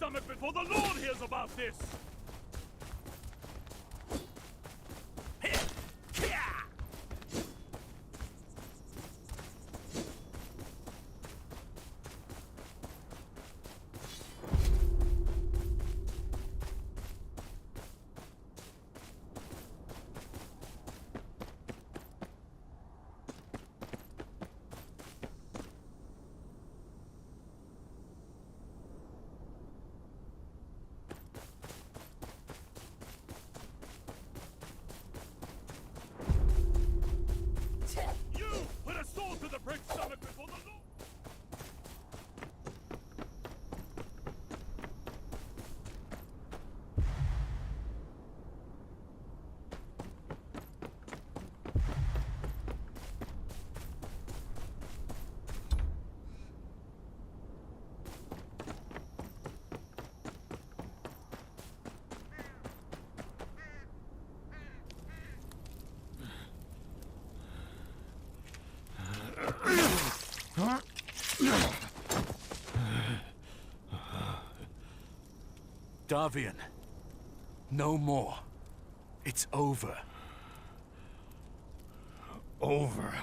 stomach before the Lord hears about this! Davian, no more. It's over. Over?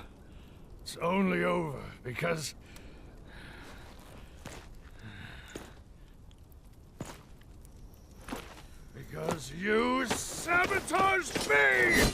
It's only over because... because you sabotaged me!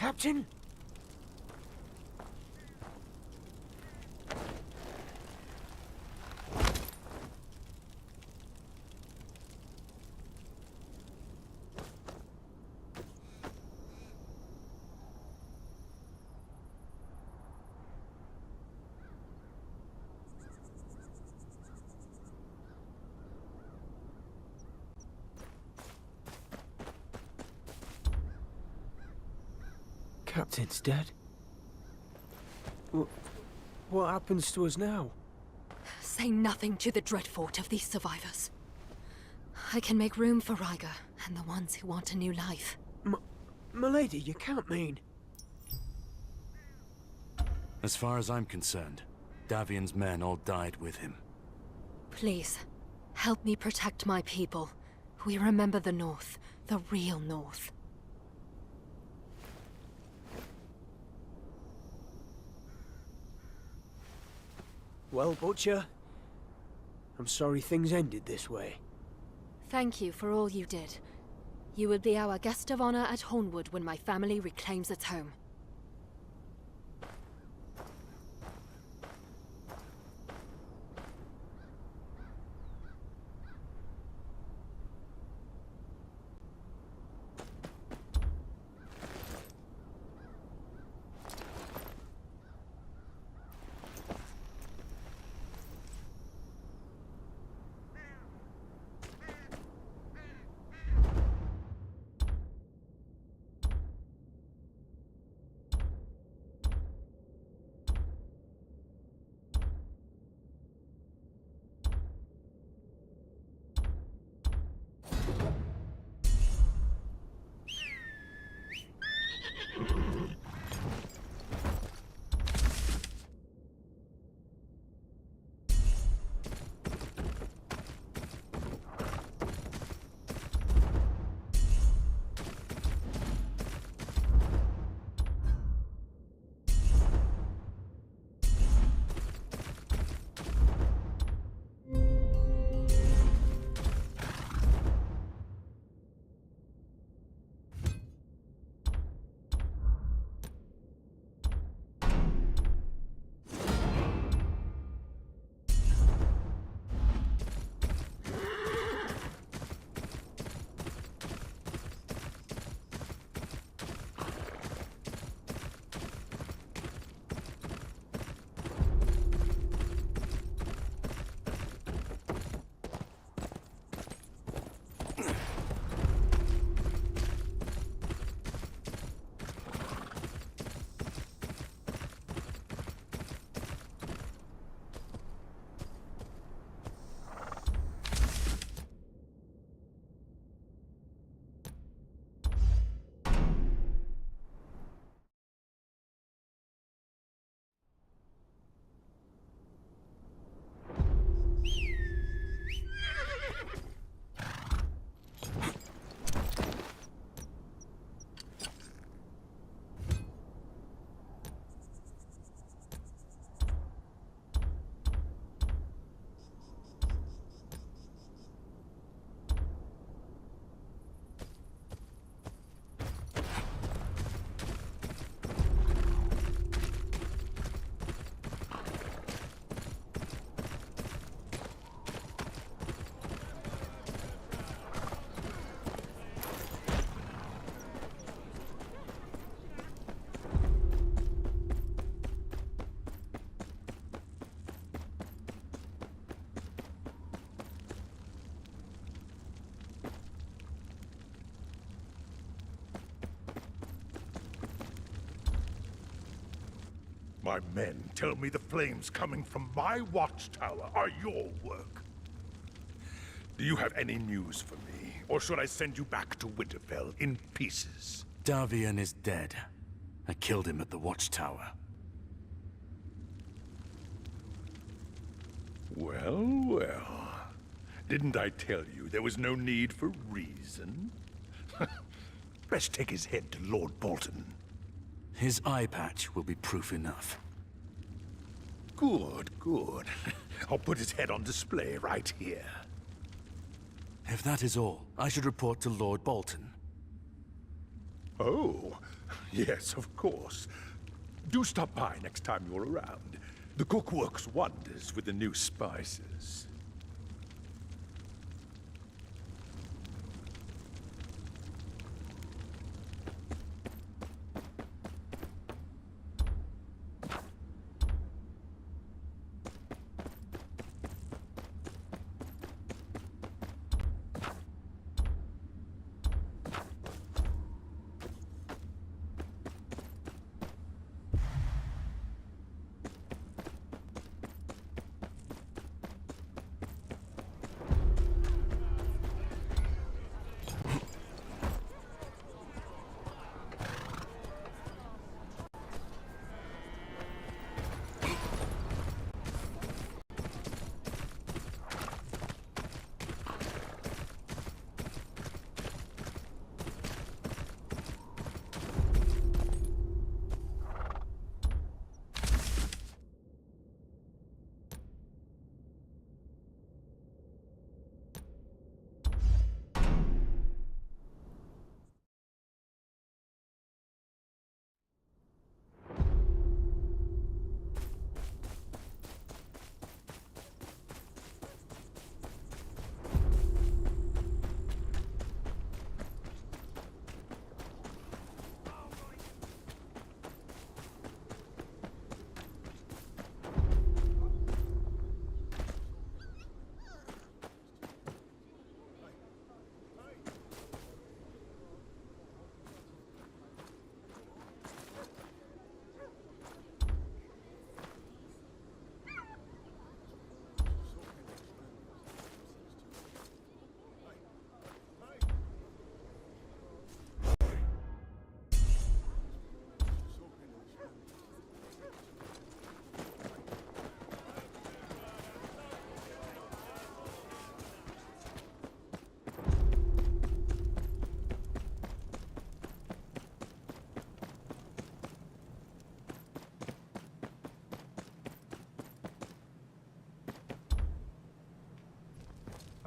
Captain? Captain's dead? What happens to us now? Say nothing to the Dreadfort of these survivors. I can make room for Ryger and the ones who want a new life. Milady, you can't mean... As far as I'm concerned, Davian's men all died with him. Please, help me protect my people. We remember the North, the real North. Well, Butcher, I'm sorry things ended this way. Thank you for all you did. You will be our guest of honor at Hornwood when my family reclaims its home. My men tell me the flames coming from my watchtower are your work. Do you have any news for me? Or should I send you back to Winterfell in pieces? Davian is dead. I killed him at the watchtower. Well, well. Didn't I tell you there was no need for reason? Best take his head to Lord Bolton. His eye patch will be proof enough. Good, good. I'll put his head on display right here. If that is all, I should report to Lord Bolton. Oh, yes, of course. Do stop by next time you're around. The cook works wonders with the new spices.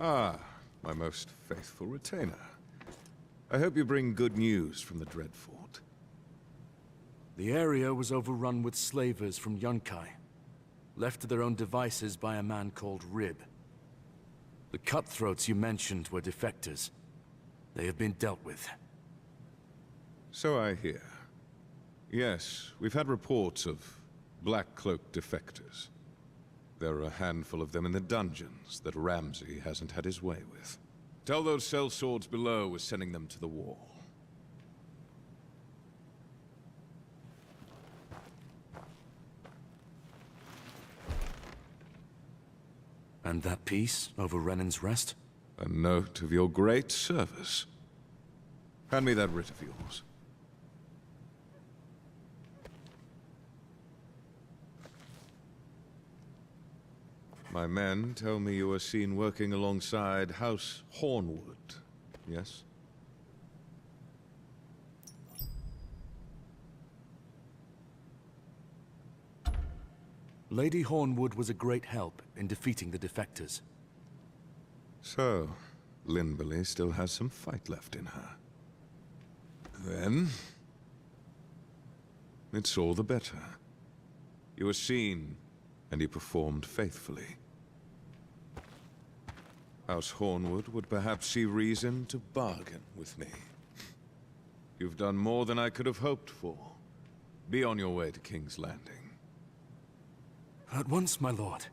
Ah, my most faithful retainer. I hope you bring good news from the Dreadfort. The area was overrun with slavers from Yunkai, left to their own devices by a man called Rib. The cutthroats you mentioned were defectors. They have been dealt with. So I hear. Yes, we've had reports of Black Cloak defectors. There are a handful of them in the dungeons that Ramsay hasn't had his way with. Tell those sellswords below we're sending them to the wall. And that piece over Renan's Rest? A note of your great service. Hand me that writ of yours. My men tell me you were seen working alongside House Hornwood, yes? Lady Hornwood was a great help in defeating the defectors. So, Linberly still has some fight left in her. Then, it's all the better. You were seen, and you performed faithfully. House Hornwood would perhaps see reason to bargain with me. You've done more than I could have hoped for. Be on your way to King's Landing. At once, my lord.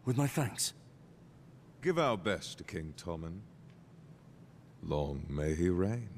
With my thanks. Give our best to King Tommen. Long may he reign.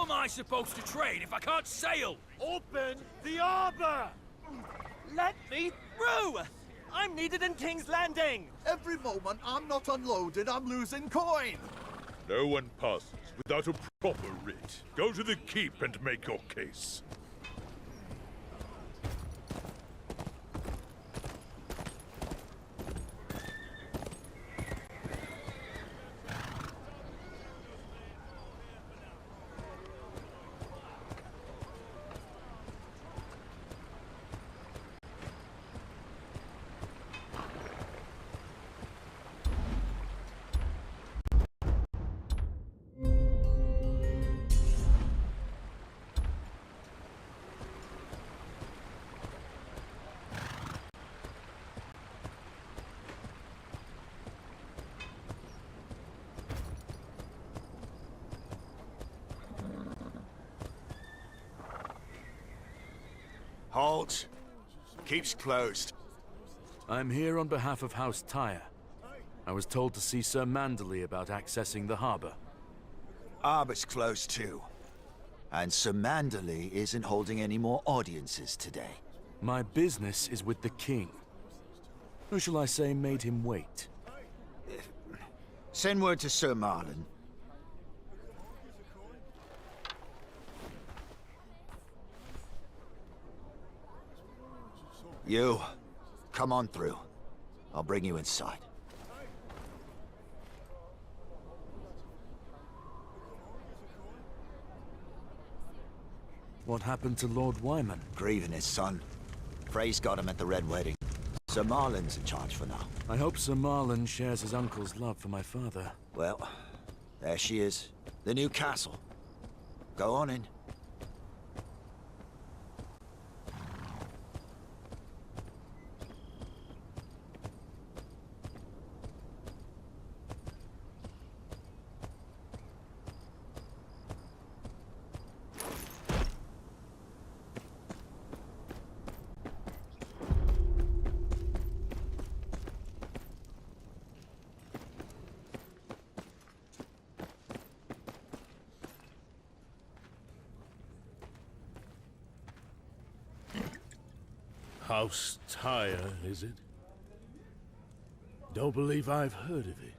How am I supposed to trade if I can't sail? Open the harbor! Let me through! I'm needed in King's Landing! Every moment I'm not unloaded, I'm losing coin. No one passes without a proper writ. Go to the keep and make your case. Halt! Keep's closed. I'm here on behalf of House Tyre. I was told to see Sir Manderley about accessing the harbor. Harbor's closed too. And Sir Manderley isn't holding any more audiences today. My business is with the king. Who shall I say made him wait? Send word to Sir Marlon. You, come on through. I'll bring you inside. What happened to Lord Wyman? Grieving his son. Frey's got him at the Red Wedding. Sir Marlon's in charge for now. I hope Sir Marlon shares his uncle's love for my father. Well, there she is. The new castle. Go on in. House Tyre, is it? Don't believe I've heard of it.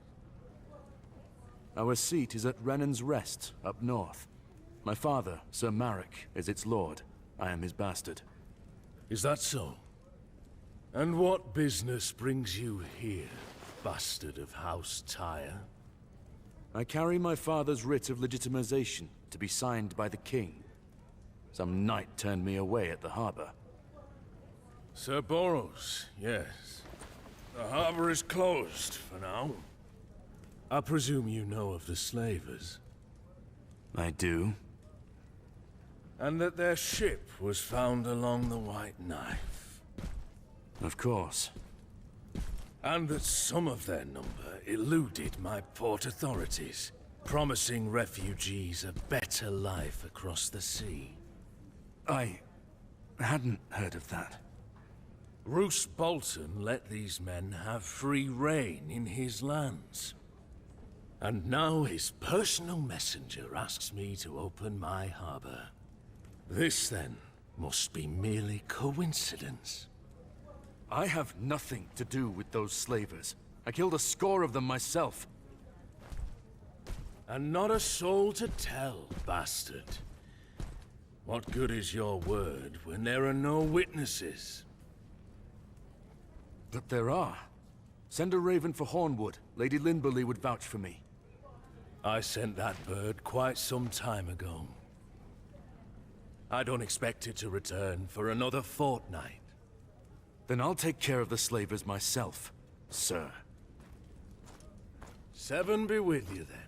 Our seat is at Renan's Rest, up north. My father, Sir Marek, is its lord. I am his bastard. Is that so? And what business brings you here, bastard of House Tyre? I carry my father's writ of legitimization to be signed by the king. Some knight turned me away at the harbor. Sir Boros, yes. The harbor is closed for now. I presume you know of the slavers. I do. And that their ship was found along the White Knife. Of course. And that some of their number eluded my port authorities, promising refugees a better life across the sea. I hadn't heard of that. Roose Bolton let these men have free reign in his lands. And now his personal messenger asks me to open my harbor. This, then, must be merely coincidence. I have nothing to do with those slavers. I killed a score of them myself. And not a soul to tell, bastard. What good is your word when there are no witnesses? But there are. Send a raven for Hornwood. Lady Linberley would vouch for me. I sent that bird quite some time ago. I don't expect it to return for another fortnight. Then I'll take care of the slavers myself, sir. 7 be with you then.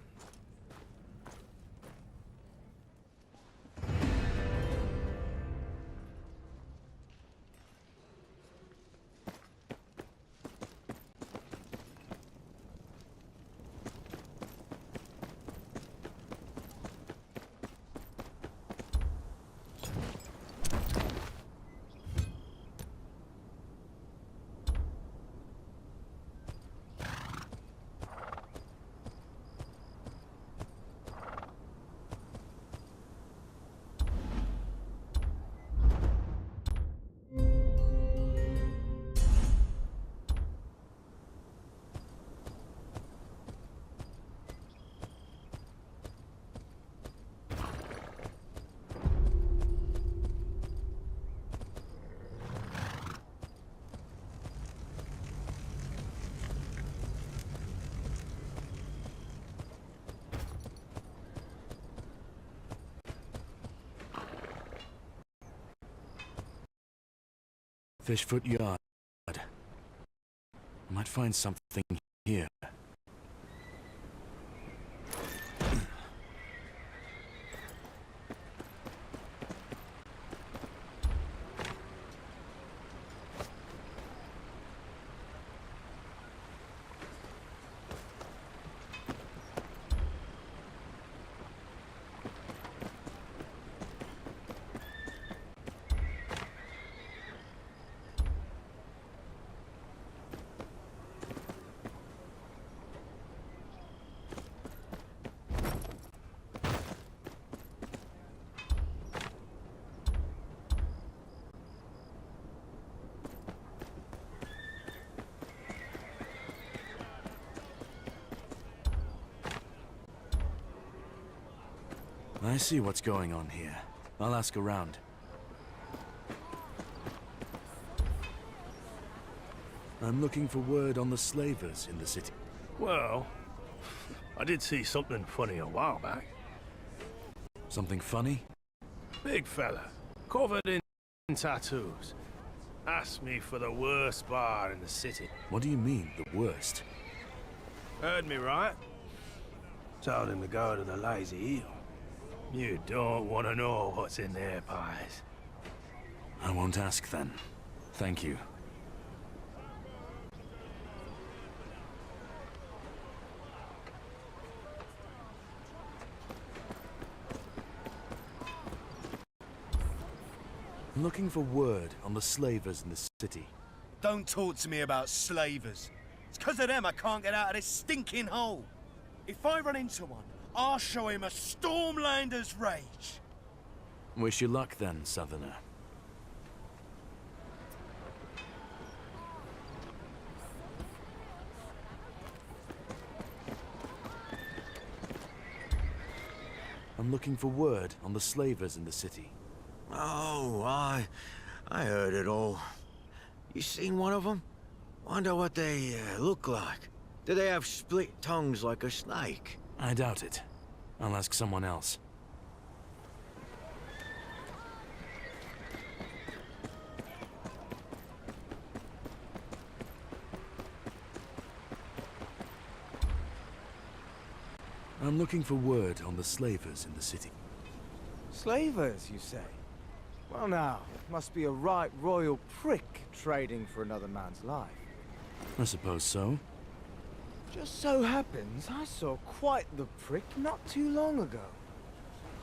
Fishfoot Yard. Might find something here. I see what's going on here. I'll ask around. I'm looking for word on the slavers in the city. Well, I did see something funny a while back. Something funny? Big fella, covered in tattoos. Asked me for the worst bar in the city. What do you mean, the worst? Heard me right? Told him to go to the Lazy Eel. You don't want to know what's in their pies. I won't ask then. Thank you. I'm looking for word on the slavers in the city. Don't talk to me about slavers. It's 'cause of them I can't get out of this stinking hole. If I run into one, I'll show him a Stormlander's rage. Wish you luck then, Southerner. I'm looking for word on the slavers in the city. Oh, I heard it all. You seen one of them? Wonder what they look like. Do they have split tongues like a snake? I doubt it. I'll ask someone else. I'm looking for word on the slavers in the city. Slavers, you say? Well now, must be a right royal prick trading for another man's life. I suppose so. Just so happens I saw quite the prick not too long ago.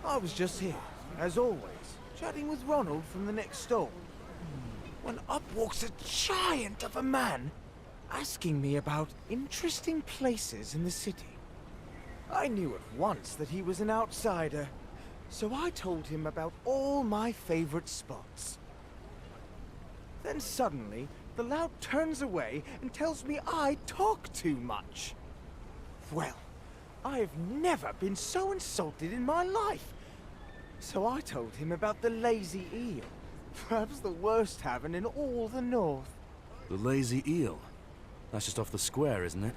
I was just here, as always, chatting with Ronald from the next stall, when up walks a giant of a man, asking me about interesting places in the city. I knew at once that he was an outsider, so I told him about all my favorite spots. Then suddenly, the lout turns away and tells me I talk too much. Well, I have never been so insulted in my life. So I told him about the Lazy Eel, perhaps the worst tavern in all the north. The Lazy Eel? That's just off the square, isn't it?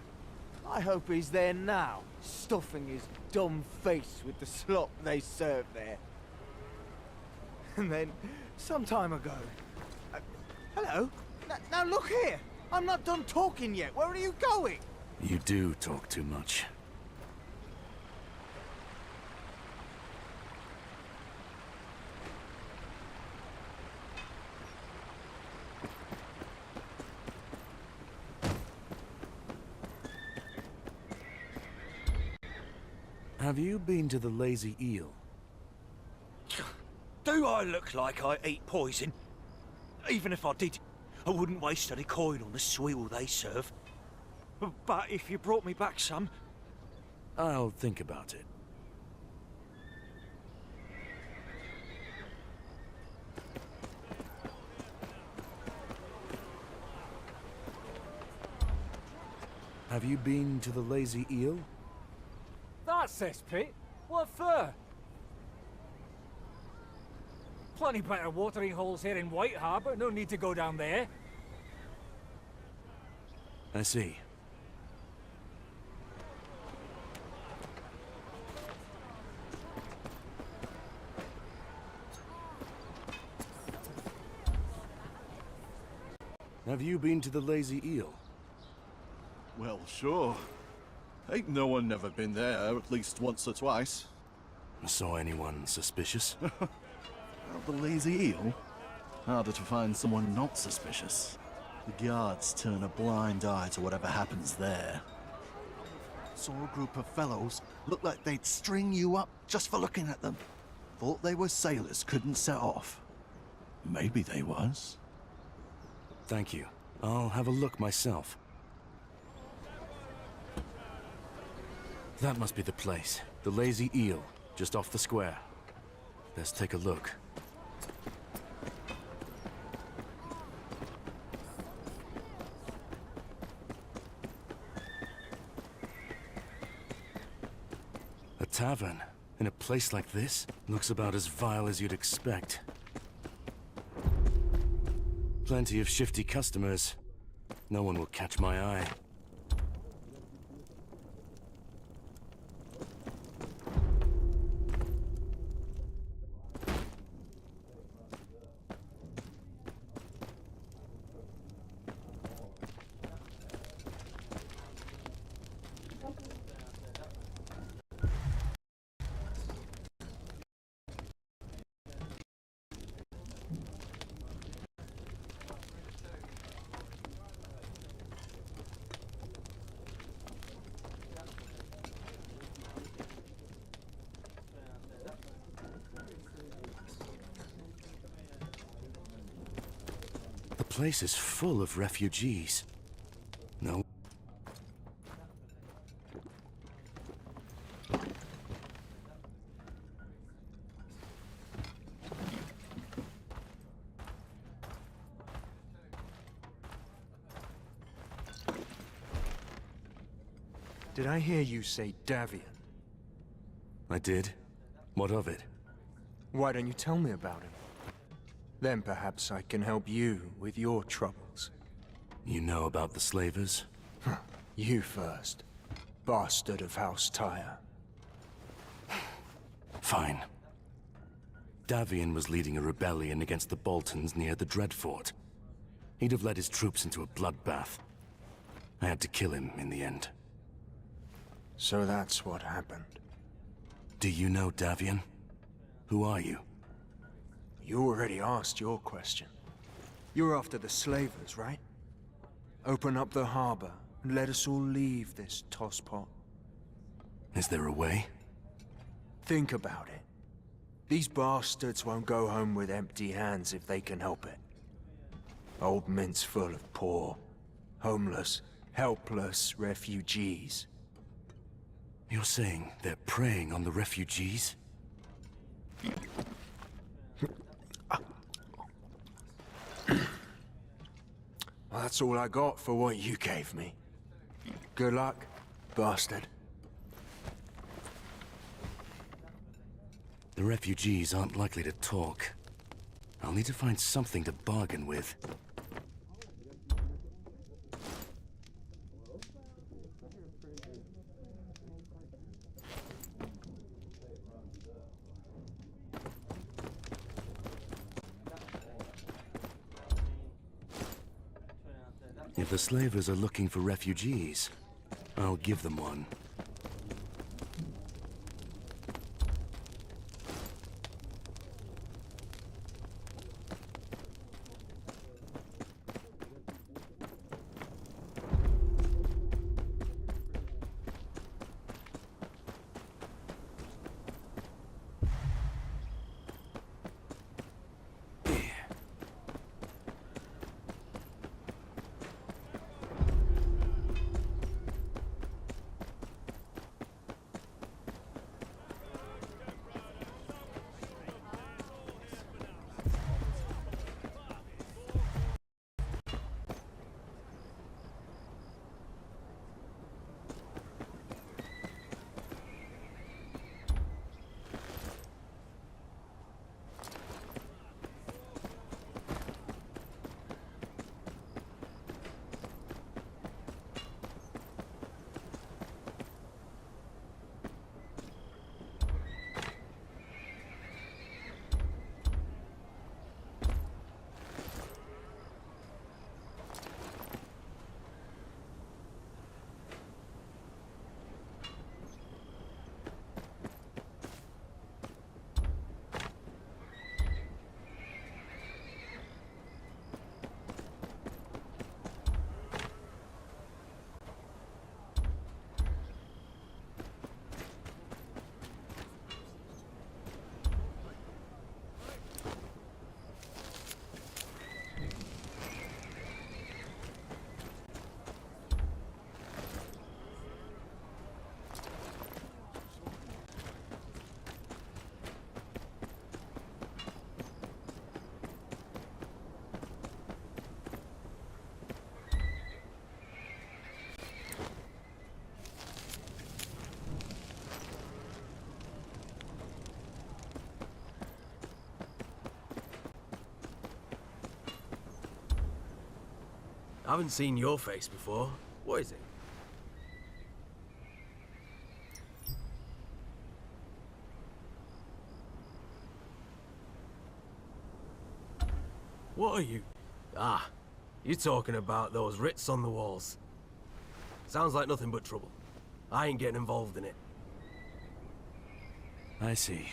I hope he's there now, stuffing his dumb face with the slop they serve there. And then, some time ago... hello? Now look here! I'm not done talking yet. Where are you going? You do talk too much. Have you been to the Lazy Eel? Do I look like I eat poison? Even if I did, I wouldn't waste any coin on the swill they serve. But if you brought me back some... I'll think about it. Have you been to the Lazy Eel? That's cesspit. What for? Plenty better watering holes here in White Harbour. No need to go down there. I see. Have you been to the Lazy Eel? Well, sure. Ain't no one never been there, at least once or twice. Saw anyone suspicious? Well, the Lazy Eel? Harder to find someone not suspicious. The guards turn a blind eye to whatever happens there. Saw a group of fellows, looked like they'd string you up just for looking at them. Thought they were sailors, couldn't set off. Maybe they was. Thank you. I'll have a look myself. That must be the place. The Lazy Eel, just off the square. Let's take a look. A tavern? In a place like this? Looks about as vile as you'd expect. Plenty of shifty customers. No one will catch my eye. The place is full of refugees. No. Did I hear you say Davian? I did. What of it? Why don't you tell me about him? Then perhaps I can help you with your troubles. You know about the slavers? You first. Bastard of House Tyre. Fine. Davian was leading a rebellion against the Boltons near the Dreadfort. He'd have led his troops into a bloodbath. I had to kill him in the end. So that's what happened. Do you know Davian? Who are you? You already asked your question. You're after the slavers, right? Open up the harbor and let us all leave this tosspot. Is there a way? Think about it. These bastards won't go home with empty hands if they can help it. Old Mint's full of poor, homeless, helpless refugees. You're saying they're preying on the refugees? Well, that's all I got for what you gave me. Good luck, bastard. The refugees aren't likely to talk. I'll need to find something to bargain with. If the slavers are looking for refugees, I'll give them one. I haven't seen your face before. What is it? What are you? Ah, you're talking about those writs on the walls. Sounds like nothing but trouble. I ain't getting involved in it. I see.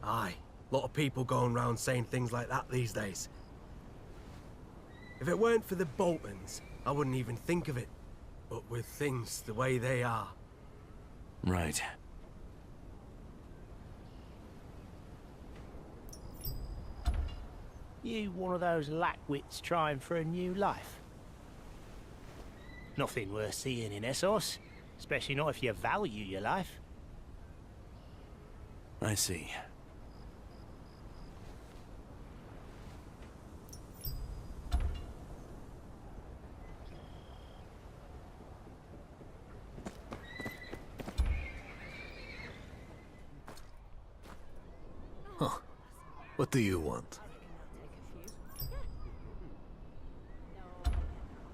Aye, lot of people going round saying things like that these days. If it weren't for the Boltons, I wouldn't even think of it. But with things the way they are... Right. You one of those lackwits trying for a new life? Nothing worth seeing in Essos, especially not if you value your life. I see. Huh. What do you want?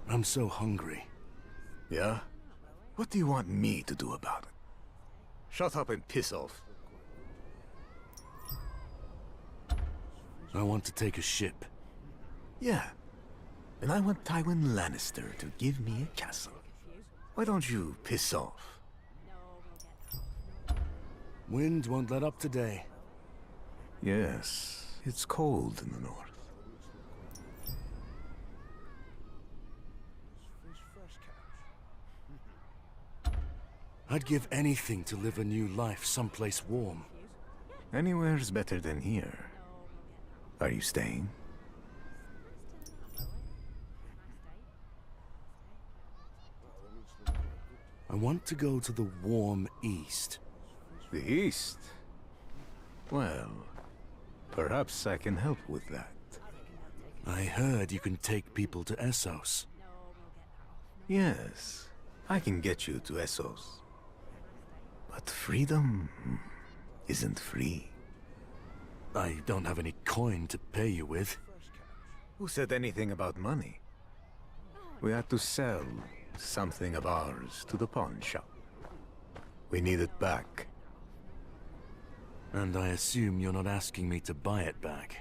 I'm so hungry. Yeah? What do you want me to do about it? Shut up and piss off. I want to take a ship. Yeah. And I want Tywin Lannister to give me a castle. Why don't you piss off? Wind won't let up today. Yes, it's cold in the north. I'd give anything to live a new life someplace warm. Anywhere's better than here. Are you staying? I want to go to the warm east. The east? Well, perhaps I can help with that. I heard you can take people to Essos. Yes, I can get you to Essos. But freedom isn't free. I don't have any coin to pay you with. Who said anything about money? We had to sell something of ours to the pawn shop. We need it back. And I assume you're not asking me to buy it back.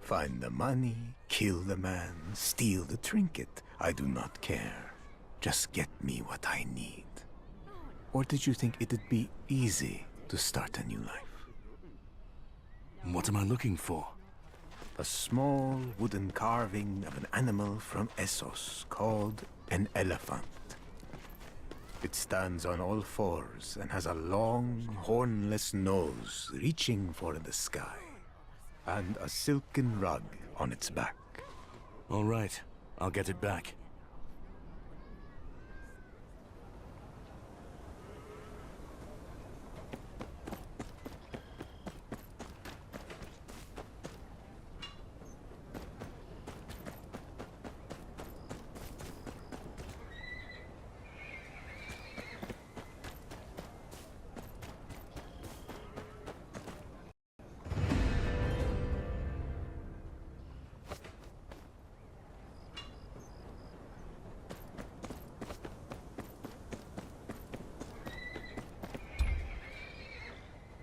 Find the money, kill the man, steal the trinket. I do not care. Just get me what I need. Or did you think it'd be easy to start a new life? What am I looking for? A small wooden carving of an animal from Essos called an elephant. It stands on all fours and has a long, hornless nose reaching for the sky, and a silken rug on its back. All right, I'll get it back.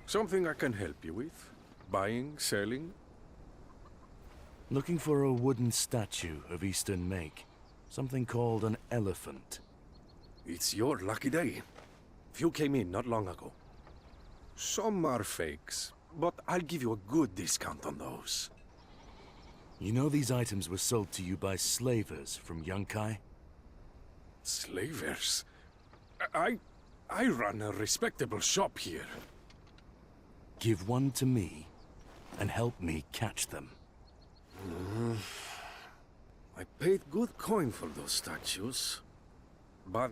Something I can help you with? Buying, selling? Looking for a wooden statue of Eastern make. Something called an elephant. It's your lucky day. Few came in not long ago. Some are fakes, but I'll give you a good discount on those. You know these items were sold to you by slavers from Yunkai? Slavers? I run a respectable shop here. Give one to me, and help me catch them. I paid good coin for those statues. But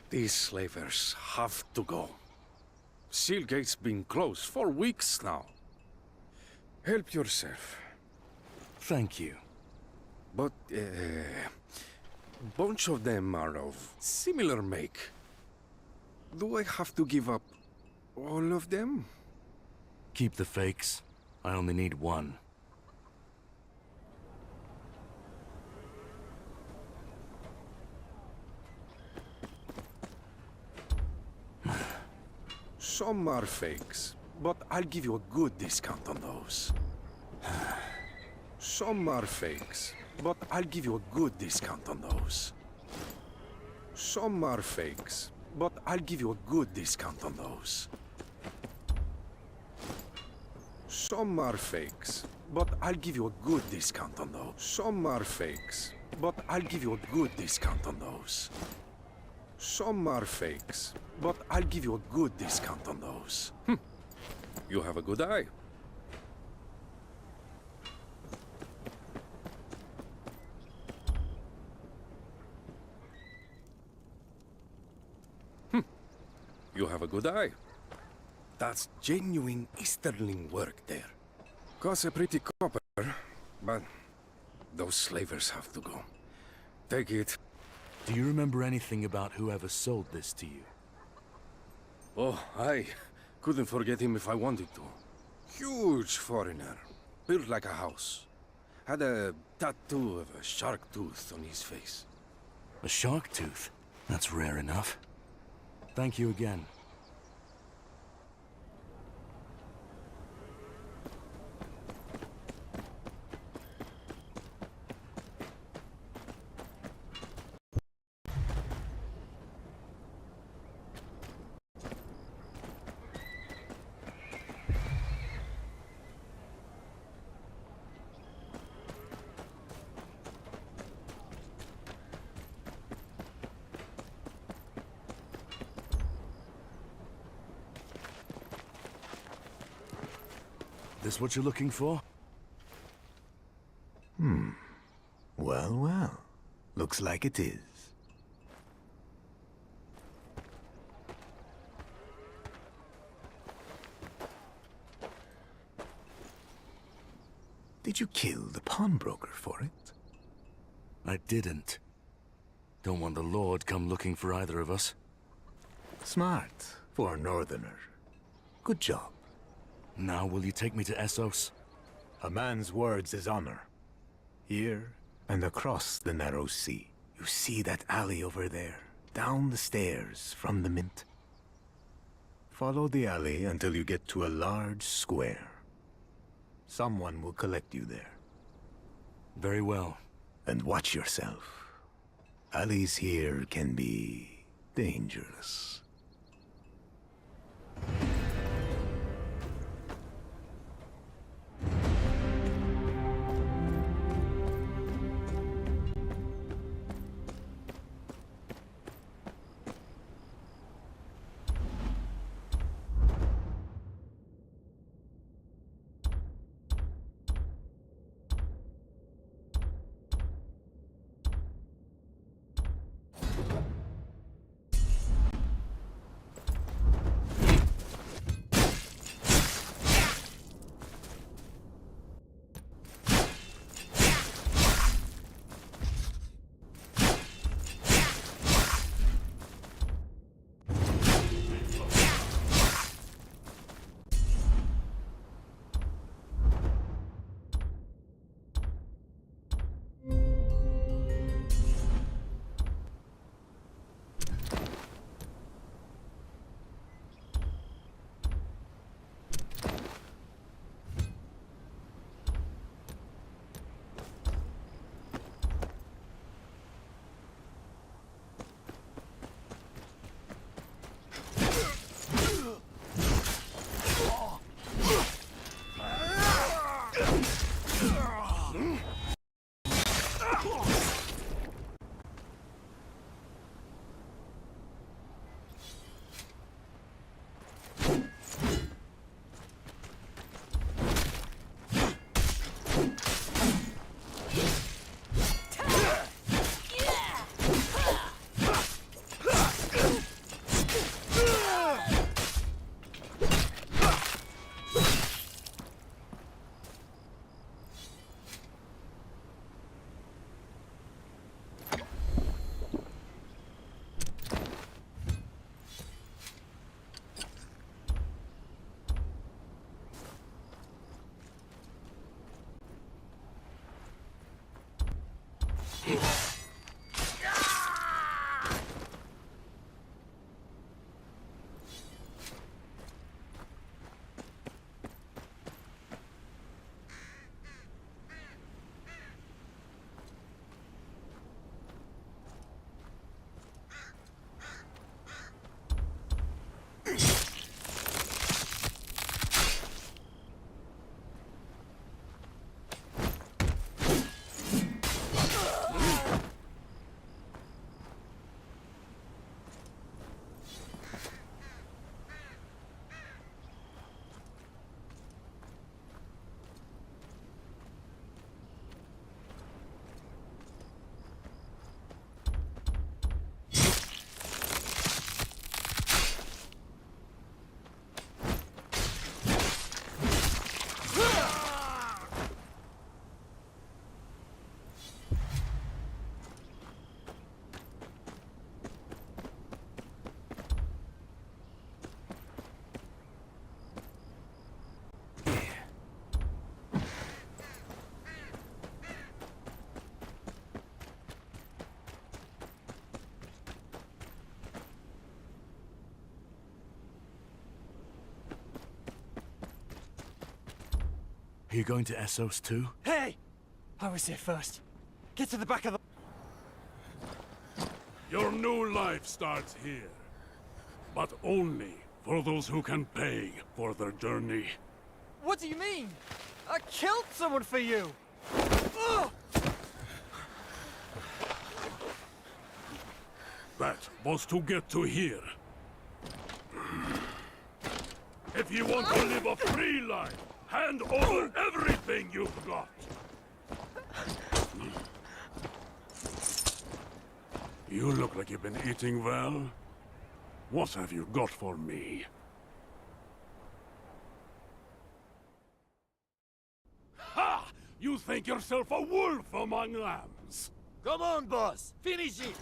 these slavers have to go. Sealgate's been closed for weeks now. Help yourself. Thank you. But, bunch of them are of similar make. Do I have to give up all of them? Keep the fakes. I only need one. Some are fakes, but I'll give you a good discount on those. Some are fakes, but I'll give you a good discount on those. Some are fakes, but I'll give you a good discount on those. Some are fakes, but I'll give you a good discount on those. Some are fakes, but I'll give you a good discount on those. Some are fakes, but I'll give you a good discount on those. You have a good eye. You have a good eye. That's genuine Easterling work there. Costs a pretty copper, but those slavers have to go. Take it. Do you remember anything about whoever sold this to you? Oh, I couldn't forget him if I wanted to. Huge foreigner, built like a house. Had a tattoo of a shark tooth on his face. A shark tooth? That's rare enough. Thank you again. This what you're looking for? Well, well. Looks like it is. Did you kill the pawnbroker for it? I didn't. Don't want the Lord come looking for either of us. Smart for a northerner. Good job. Now will you take me to Essos? A man's words is honor. Here and across the narrow sea. You see that alley over there, down the stairs from the Mint. Follow the alley until you get to a large square. Someone will collect you there. Very well. And watch yourself. Alleys here can be dangerous. You going to Essos too? Hey! I was here first. Get to the back of the... Your new life starts here. But only for those who can pay for their journey. What do you mean? I killed someone for you! Ugh! That was to get to here. If you want to live a free life, hand over everything you've got. You look like you've been eating well. What have you got for me? Ha! You think yourself a wolf among lambs? Come on, boss. Finish it.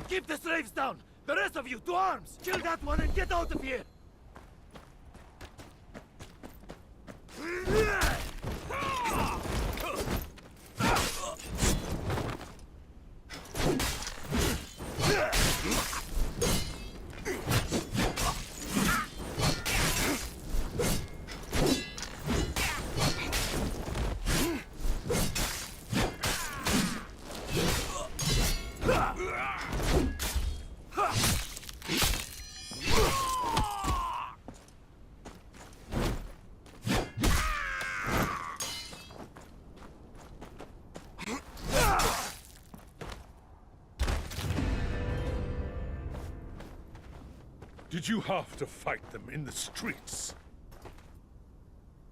Keep the slaves down! The rest of you, to arms! Kill that one and get out of here! Did you have to fight them in the streets?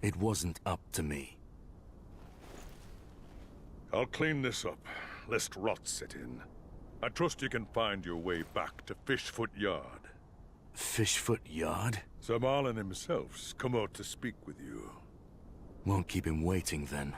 It wasn't up to me. I'll clean this up, lest rot set in. I trust you can find your way back to Fishfoot Yard. Fishfoot Yard? Sir Marlin himself's come out to speak with you. Won't keep him waiting then.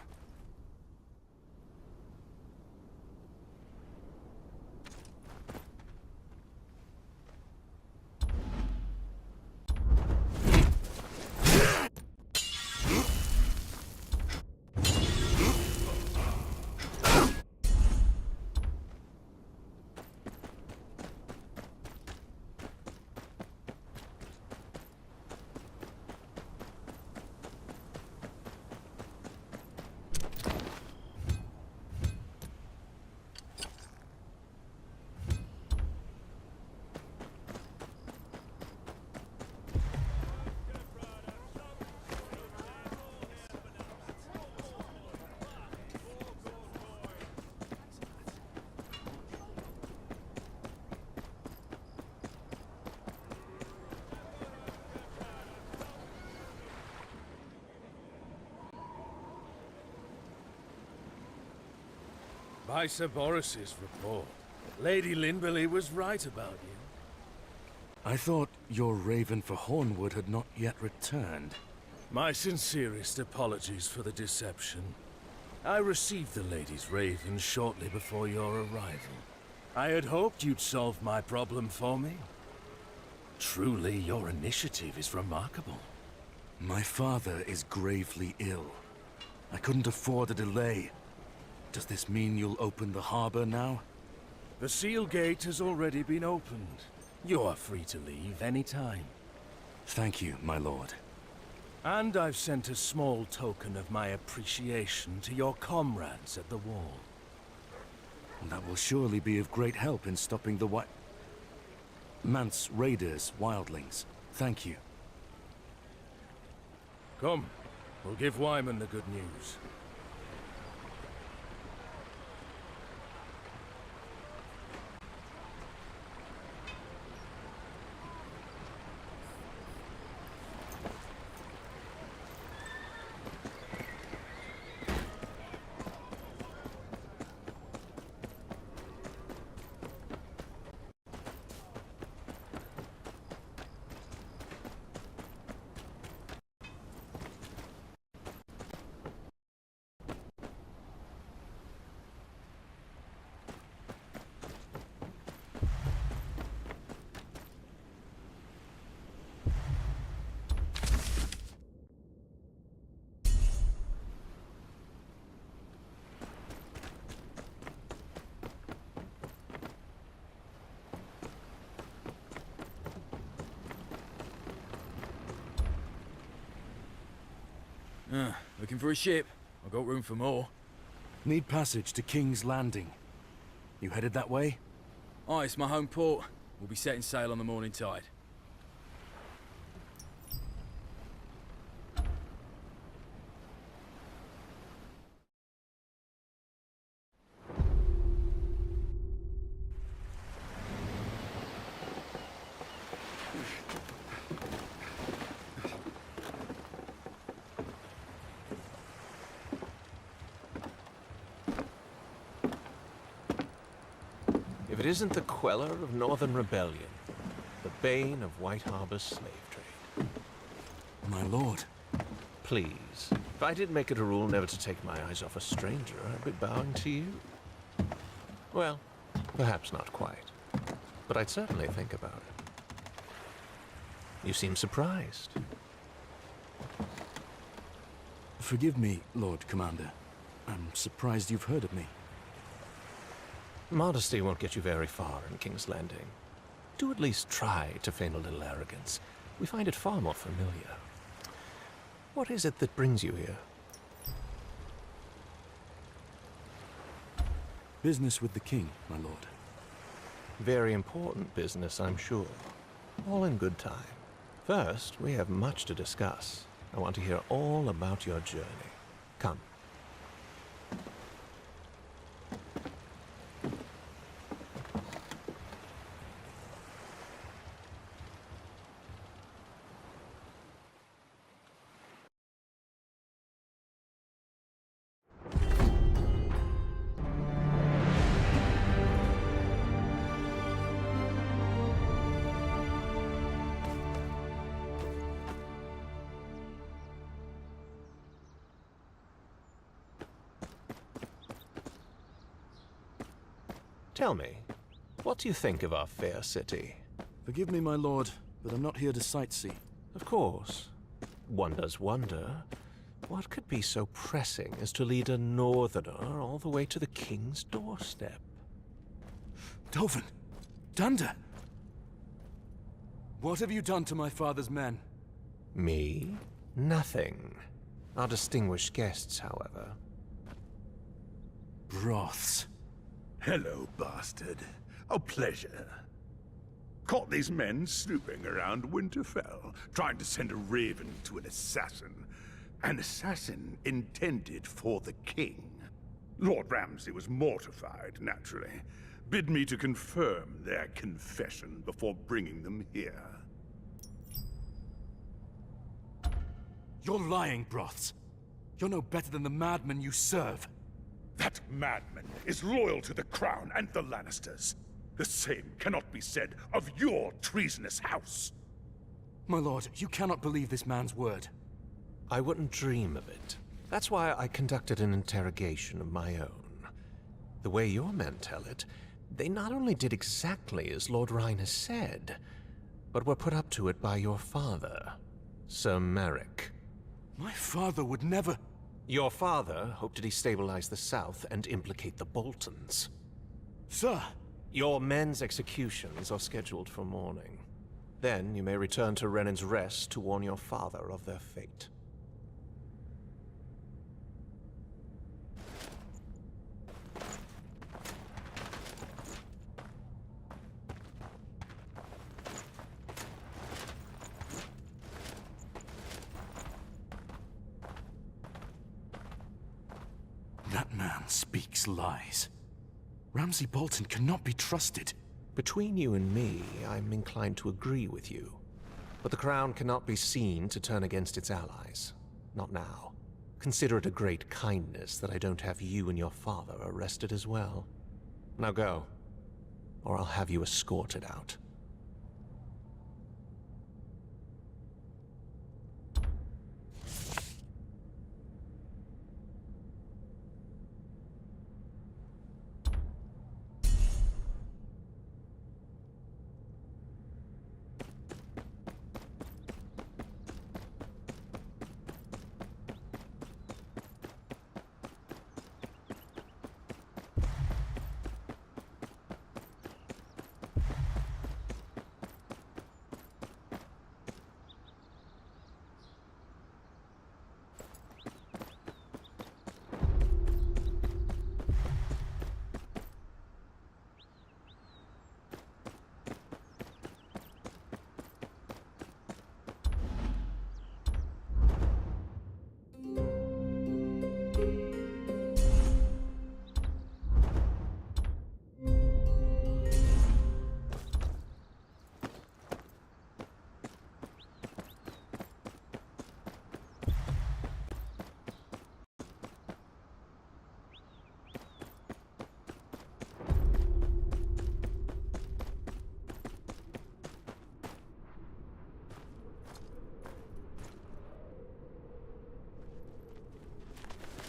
By Sir Boris's report, Lady Linberley was right about you. I thought your raven for Hornwood had not yet returned. My sincerest apologies for the deception. I received the lady's raven shortly before your arrival. I had hoped you'd solve my problem for me. Truly, your initiative is remarkable. My father is gravely ill. I couldn't afford a delay. Does this mean you'll open the harbor now? The seal gate has already been opened. You are free to leave any time. Thank you, my lord. And I've sent a small token of my appreciation to your comrades at the wall. That will surely be of great help in stopping the Manse raiders, wildlings. Thank you. Come, we'll give Wyman the good news. Looking for a ship? I've got room for more. Need passage to King's Landing. You headed that way? Aye, it's my home port. We'll be setting sail on the morning tide. If it isn't the queller of Northern Rebellion, the bane of White Harbor's slave trade. My lord. Please, if I did make it a rule never to take my eyes off a stranger, I'd be bowing to you. Well, perhaps not quite, but I'd certainly think about it. You seem surprised. Forgive me, Lord Commander. I'm surprised you've heard of me. Modesty won't get you very far in King's Landing. Do at least try to feign a little arrogance. We find it far more familiar. What is it that brings you here? Business with the king, my lord. Very important business, I'm sure. All in good time. First, we have much to discuss. I want to hear all about your journey. Come. Tell me, what do you think of our fair city? Forgive me, my lord, but I'm not here to sightsee. Of course. One does wonder, what could be so pressing as to lead a northerner all the way to the king's doorstep? Dovin! Dunder! What have you done to my father's men? Me? Nothing. Our distinguished guests, however. Broths. Hello, bastard. A pleasure. Caught these men snooping around Winterfell, trying to send a raven to an assassin. An assassin intended for the king. Lord Ramsay was mortified, naturally. Bid me to confirm their confession before bringing them here. You're lying, Broths. You're no better than the madmen you serve. That madman is loyal to the crown and the Lannisters. The same cannot be said of your treasonous house. My lord, you cannot believe this man's word. I wouldn't dream of it. That's why I conducted an interrogation of my own. The way your men tell it, they not only did exactly as Lord Reiner said, but were put up to it by your father, Sir Merrick. My father would never... Your father hoped to destabilize the South and implicate the Boltons. Sir! Your men's executions are scheduled for morning. Then you may return to Renan's Rest to warn your father of their fate. That man speaks lies. Ramsay Bolton cannot be trusted. Between you and me, I'm inclined to agree with you. But the Crown cannot be seen to turn against its allies. Not now. Consider it a great kindness that I don't have you and your father arrested as well. Now go, or I'll have you escorted out.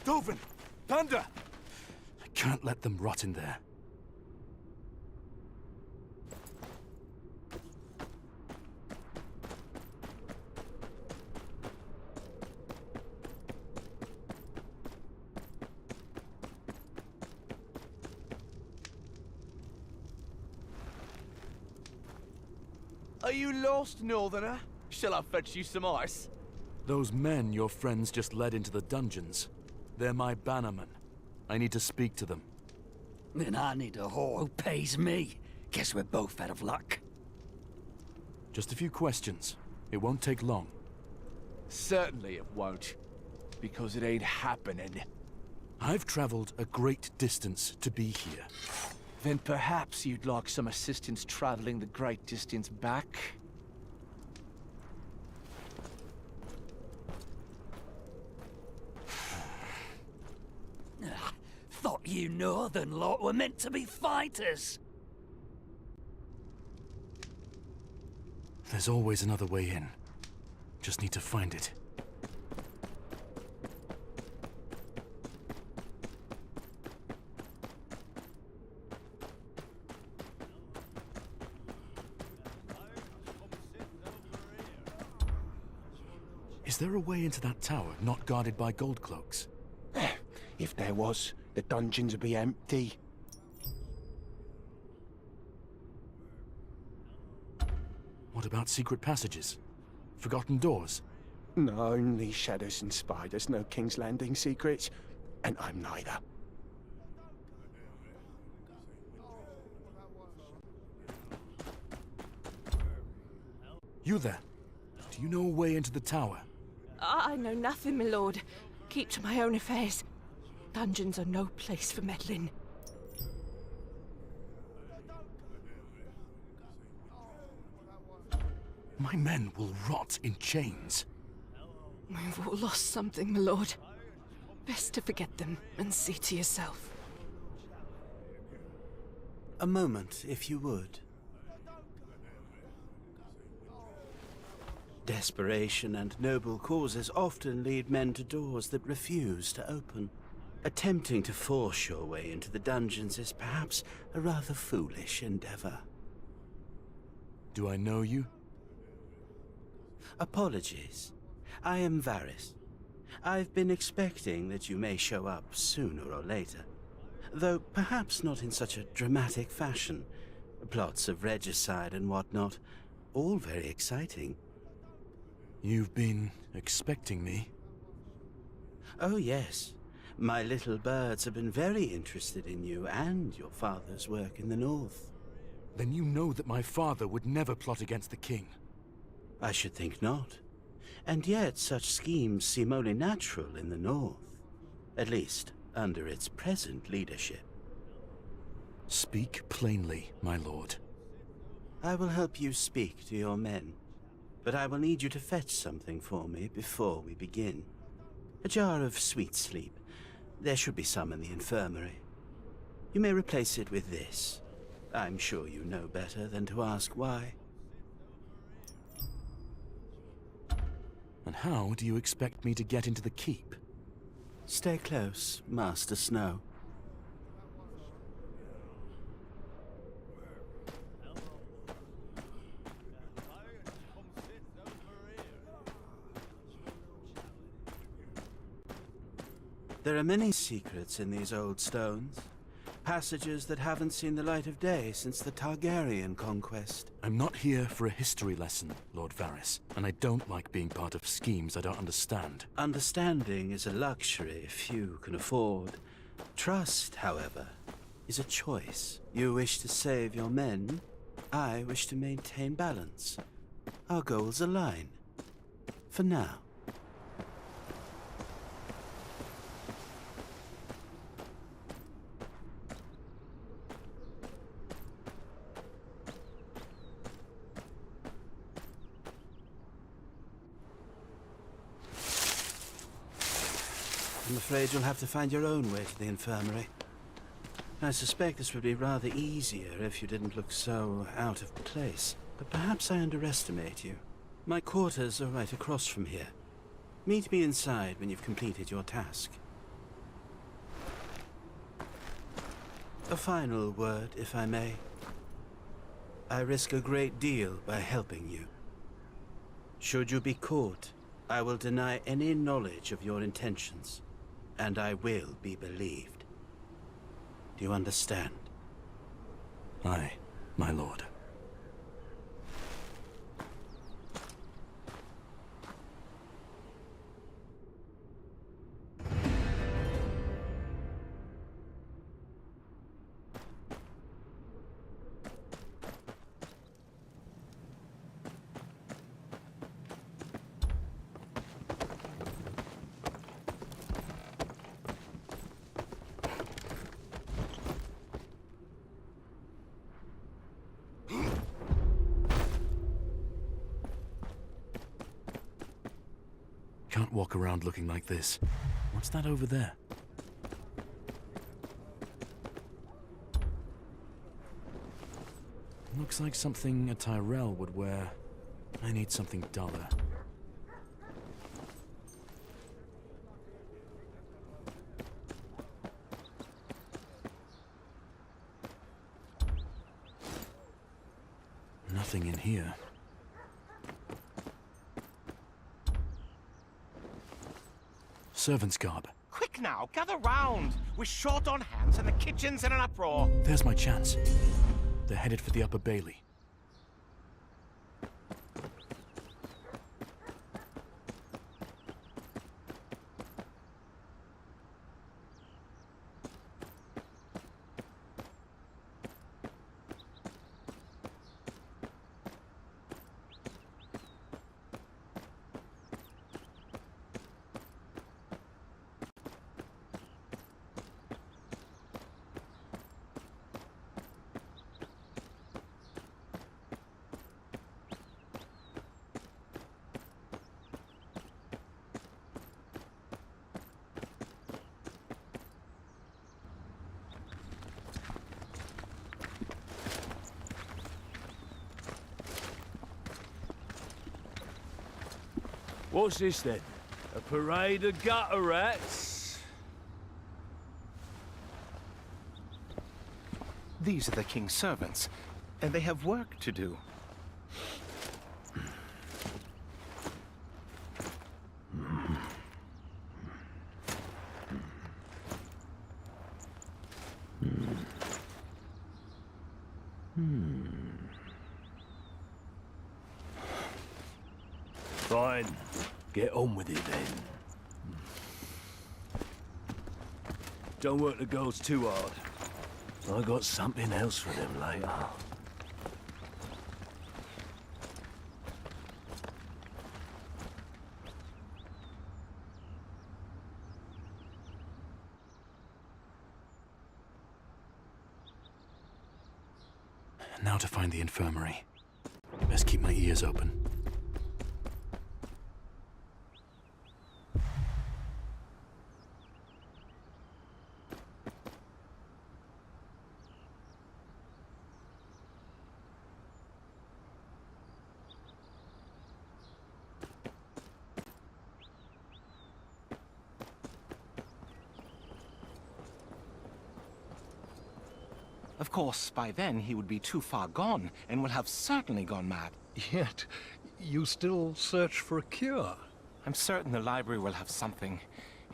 Dovin! Thunder! I can't let them rot in there. Are you lost, Northerner? Shall I fetch you some ice? Those men your friends just led into the dungeons. They're my bannermen. I need to speak to them. Then I need a whore who pays me. Guess we're both out of luck. Just a few questions. It won't take long. Certainly it won't. Because it ain't happening. I've traveled a great distance to be here. Then perhaps you'd like some assistance traveling the great distance back? Thought you northern lot were meant to be fighters. There's always another way in. Just need to find it. Is there a way into that tower not guarded by gold cloaks? If there was, the dungeons would be empty. What about secret passages? Forgotten doors? No, only shadows and spiders, no King's Landing secrets. And I'm neither. You there? Do you know a way into the tower? I know nothing, my lord. Keep to my own affairs. Dungeons are no place for meddling. My men will rot in chains. We've all lost something, my lord. Best to forget them and see to yourself. A moment, if you would. Desperation and noble causes often lead men to doors that refuse to open. Attempting to force your way into the dungeons is perhaps a rather foolish endeavor. Do I know you? Apologies. I am Varys. I've been expecting that you may show up sooner or later, though perhaps not in such a dramatic fashion. Plots of regicide and whatnot, all very exciting. You've been expecting me? Oh yes. My little birds have been very interested in you and your father's work in the north. Then you know that my father would never plot against the king. I should think not. And yet such schemes seem only natural in the north. At least, under its present leadership. Speak plainly, my lord. I will help you speak to your men, but I will need you to fetch something for me before we begin. A jar of sweet sleep. There should be some in the infirmary. You may replace it with this. I'm sure you know better than to ask why. And how do you expect me to get into the keep? Stay close, Master Snow. There are many secrets in these old stones. Passages that haven't seen the light of day since the Targaryen conquest. I'm not here for a history lesson, Lord Varys, and I don't like being part of schemes I don't understand. Understanding is a luxury few can afford. Trust, however, is a choice. You wish to save your men. I wish to maintain balance. Our goals align. For now. I'm afraid you'll have to find your own way to the infirmary. I suspect this would be rather easier if you didn't look so out of place. But perhaps I underestimate you. My quarters are right across from here. Meet me inside when you've completed your task. A final word, if I may. I risk a great deal by helping you. Should you be caught, I will deny any knowledge of your intentions. And I will be believed. Do you understand? Aye, my lord. Can't walk around looking like this. What's that over there? Looks like something a Tyrell would wear. I need something duller. Nothing in here. Servant's garb. Quick now, gather round! We're short on hands and the kitchen's in an uproar. There's my chance. They're headed for the Upper Bailey. What's this then? A parade of gutter rats? These are the king's servants, and they have work to do. Fine. Get on with it then. Don't work the girls too hard. I got something else for them later. Now to find the infirmary. Best keep my ears open. Of course, by then he would be too far gone and will have certainly gone mad. Yet, you still search for a cure. I'm certain the library will have something.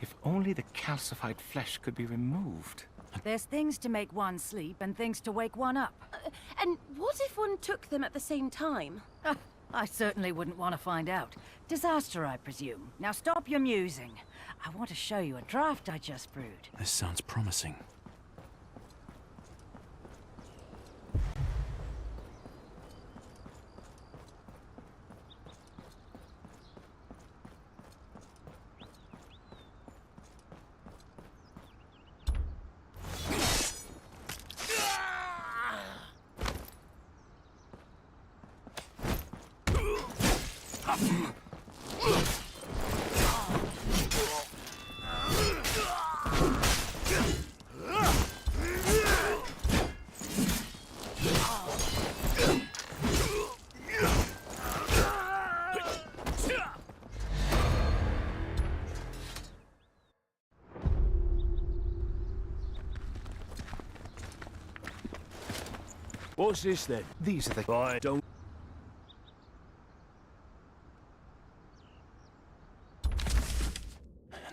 If only the calcified flesh could be removed. There's things to make one sleep and things to wake one up. And what if one took them at the same time? I certainly wouldn't want to find out. Disaster, I presume. Now stop your musing. I want to show you a draft I just brewed. This sounds promising. What's this then? These are the... I don't...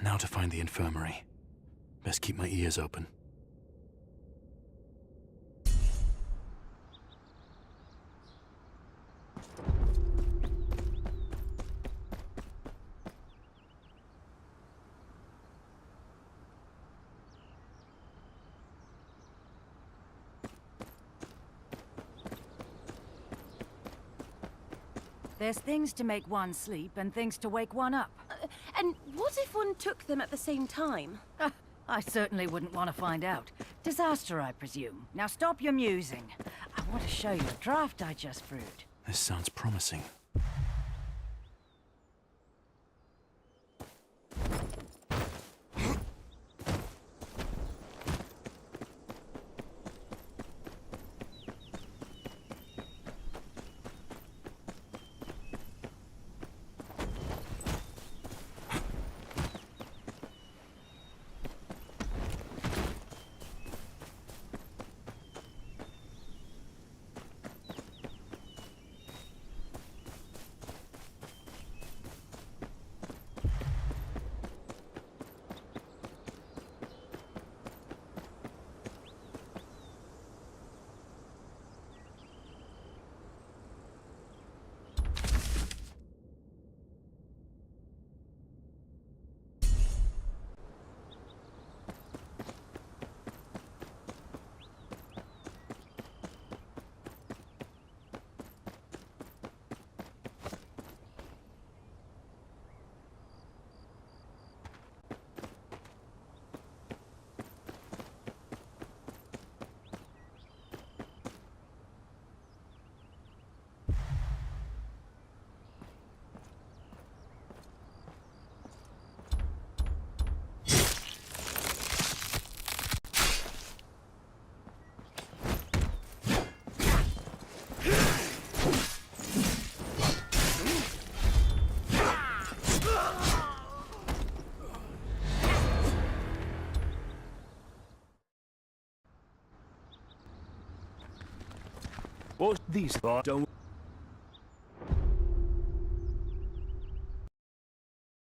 Now to find the infirmary. Best keep my ears open. There's things to make one sleep and things to wake one up. And what if one took them at the same time? I certainly wouldn't want to find out. Disaster, I presume. Now stop your musing. I want to show you a draft I just brewed. This sounds promising. But these don't